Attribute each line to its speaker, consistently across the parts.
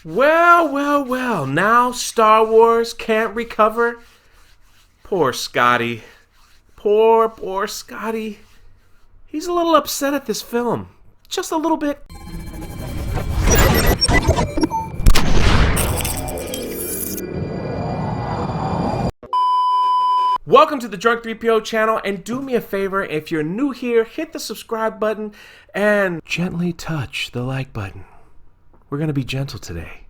Speaker 1: Well, well, well. Now Star Wars can't recover. Poor Scotty. Poor Scotty. He's a little upset at this film. Just a little bit. Welcome to the Drunk 3PO channel, and do me a favor, if you're new here, hit the subscribe button and gently touch the like button. We're going to be gentle today,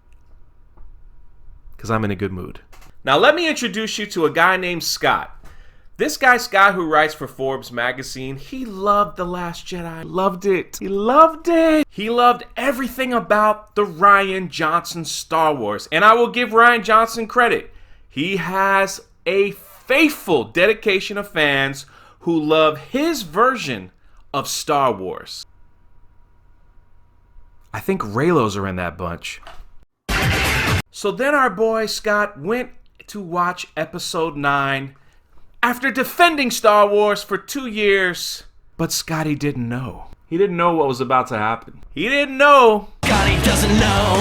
Speaker 1: because I'm in a good mood. Now let me introduce you to a guy named Scott. This guy, Scott, who writes for Forbes magazine, he loved The Last Jedi. Loved it. He loved it. He loved everything about the Rian Johnson Star Wars. And I will give Rian Johnson credit. He has a faithful dedication of fans who love his version of Star Wars. I think Raylos are in that bunch. So then our boy Scott went to watch episode 9 after defending Star Wars for 2 years. But Scotty didn't know. He didn't know what was about to happen. He didn't know.
Speaker 2: Scotty doesn't know.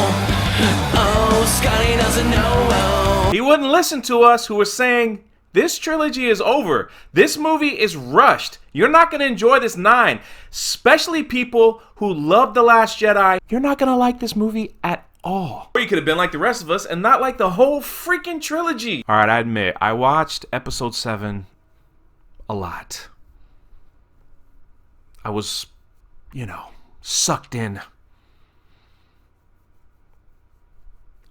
Speaker 2: Oh, Scotty doesn't know.
Speaker 1: He wouldn't listen to us who were saying, this trilogy is over. This movie is rushed. You're not going to enjoy this 9. Especially people who love The Last Jedi. You're not going to like this movie at all. Or you could have been like the rest of us and not like the whole freaking trilogy. Alright, I admit, I watched episode 7 a lot. I was, sucked in.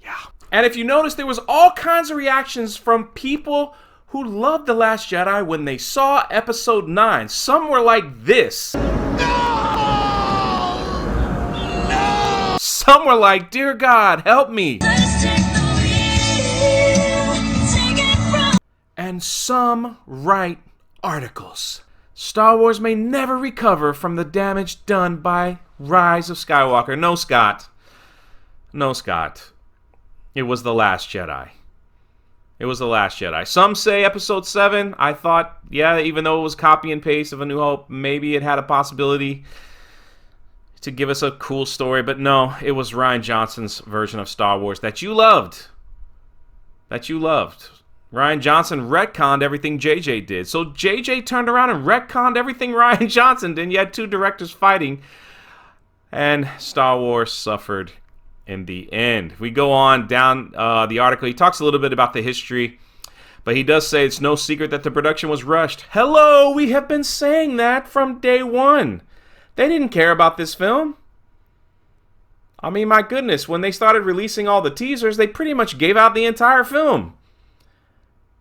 Speaker 1: Yeah. And if you notice, there was all kinds of reactions from people who loved The Last Jedi when they saw episode 9. Some were like this. No! Some were like, dear God, help me. And some write articles. Star Wars may never recover from the damage done by Rise of Skywalker. No, Scott. No, Scott. It was The Last Jedi. It was The Last Jedi. Some say episode 7. I thought, yeah, even though it was copy and paste of A New Hope, maybe it had a possibility to give us a cool story. But no, it was Rian Johnson's version of Star Wars that you loved. That you loved. Rian Johnson retconned everything JJ did. So JJ turned around and retconned everything Rian Johnson did. And you had two directors fighting. And Star Wars suffered in the end. We go on down the article. He talks a little bit about the history, but he does say it's no secret that the production was rushed. Hello, we have been saying that from day one. They didn't care about this film. I mean, my goodness, when they started releasing all the teasers, they pretty much gave out the entire film.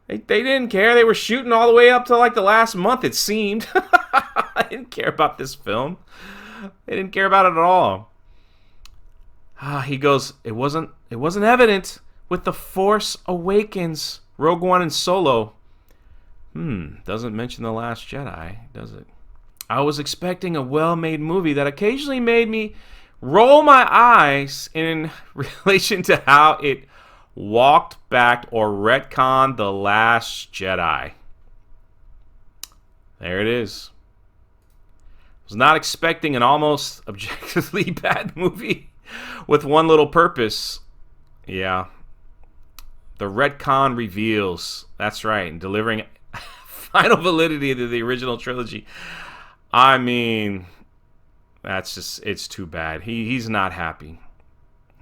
Speaker 1: They didn't care. They were shooting all the way up to like the last month, it seemed. They didn't care about this film. They didn't care about it at all. He goes, it wasn't evident with The Force Awakens, Rogue One, and Solo. Doesn't mention The Last Jedi, does it? I was expecting a well-made movie that occasionally made me roll my eyes in relation to how it walked back or retconned The Last Jedi. There it is. Was not expecting an almost objectively bad movie with one little purpose. Yeah. The retcon reveals. That's right. Delivering final validity to the original trilogy. I mean, that's just, it's too bad. He's not happy.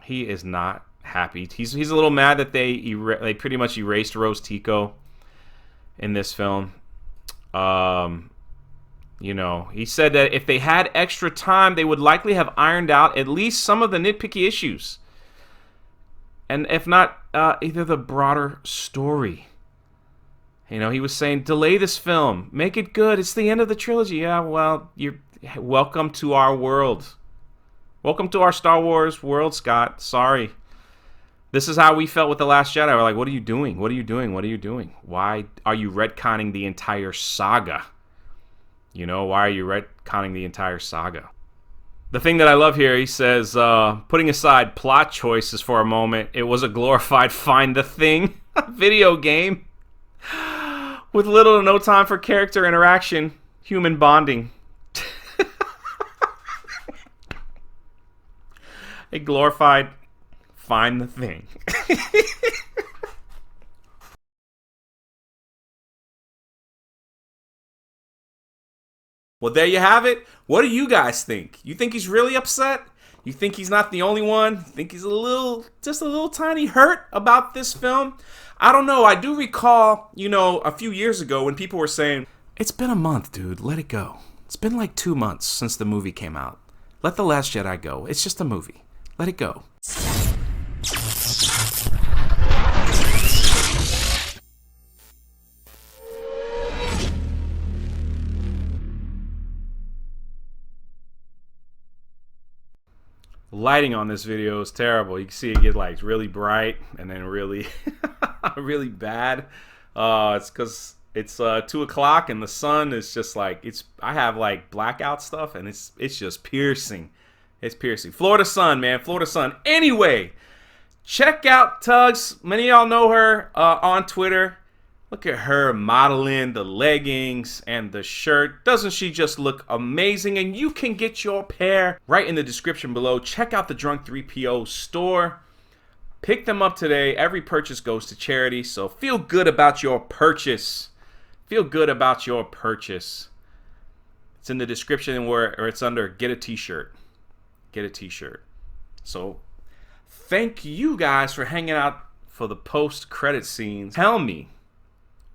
Speaker 1: He is not happy. He's a little mad that they pretty much erased Rose Tico in this film. He said that if they had extra time, they would likely have ironed out at least some of the nitpicky issues. And if not, either the broader story. He was saying, delay this film. Make it good. It's the end of the trilogy. Yeah, well, you're welcome to our world. Welcome to our Star Wars world, Scott. Sorry. This is how we felt with The Last Jedi. We're like, what are you doing? What are you doing? What are you doing? Why are you retconning the entire saga? Why are you retconning the entire saga? The thing that I love here, he says, putting aside plot choices for a moment, it was a glorified Find the Thing video game with little to no time for character interaction, human bonding. A glorified find the thing. Well, there you have it. What do you guys think? You think he's really upset? You think he's not the only one? You think he's just a little tiny hurt about this film? I don't know. I do recall, a few years ago when people were saying, it's been a month, dude. Let it go. It's been like 2 months since the movie came out. Let The Last Jedi go. It's just a movie. Let it go. Lighting on this video is terrible. You can see it get like really bright and then really really bad. It's because it's 2 o'clock and the sun is just like, I have like blackout stuff and it's just piercing. It's piercing. Florida sun, man. Florida sun. Anyway, check out Tugs. Many of y'all know her on Twitter. Look at her modeling the leggings and the shirt. Doesn't she just look amazing? And you can get your pair right in the description below. Check out the Drunk 3PO store. Pick them up today. Every purchase goes to charity, so feel good about your purchase. Feel good about your purchase. It's in the description or it's under get a t-shirt. Get a t-shirt. So thank you guys for hanging out for the post-credit scenes. Tell me,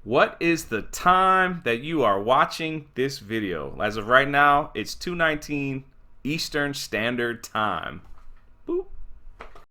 Speaker 1: what is the time that you are watching this video? As of right now, it's 2:19 Eastern Standard Time.